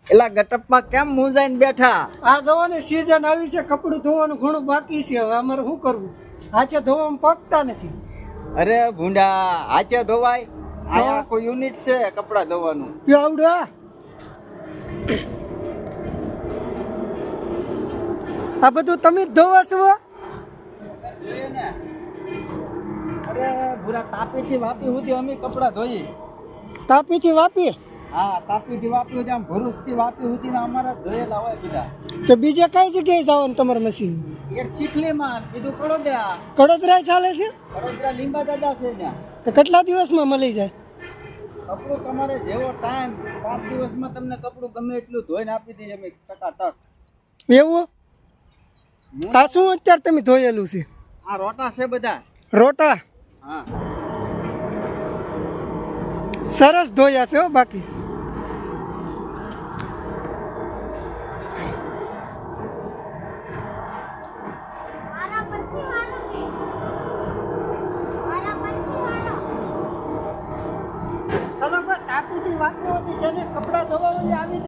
એલા ગટપમાં કેમ મૂંઝાઈને બેઠા? આ જવાની સીઝન આવી છે, કપડું ધોવાનું ઘણું બાકી છે. હવે અમારે શું કરવું? હાચે ધોવામાં પકતા નથી. અરે ભૂંડા, હાથે ધોવાય? આ કોઈ યુનિટ છે કપડા ધોવાનું? પીઓ આવડો આ બધું તમે જ ધોવા છો? જોઈએ ને. અરે ભૂરા, તાપીથી વાપી સુધી અમે કપડા ધોઈએ. તાપીથી વાપી? હા, તાપીથી વાપી સુધી, આમ ભરૂચથી વાપી સુધી અમારા ધોયેલા હોય બધા. તો બીજે કઈ જગ્યાએ જવાનું તમારું મશીન? એક ચીખલીમાં, બીજું કડોદરા. કડોદરા ચાલે છે? કડોદરા લીંબા દાદા છે ત્યાં. તો કેટલા દિવસમાં મળી જાય? કપડું તમારે જેવો ટાઈમ, 5 દિવસમાં તમને કપડું ગમે એટલું ધોઈને આપી દઈએ અમે ટકાટક. એવું? આ શું અત્યારે તમે ધોયેલું છે? આ રોટા છે બધા. રોટા? હા. સરસ ધોયા છે હો. બાકી તાપીથી વાપરવાથી જેને કપડા ધોવા આવી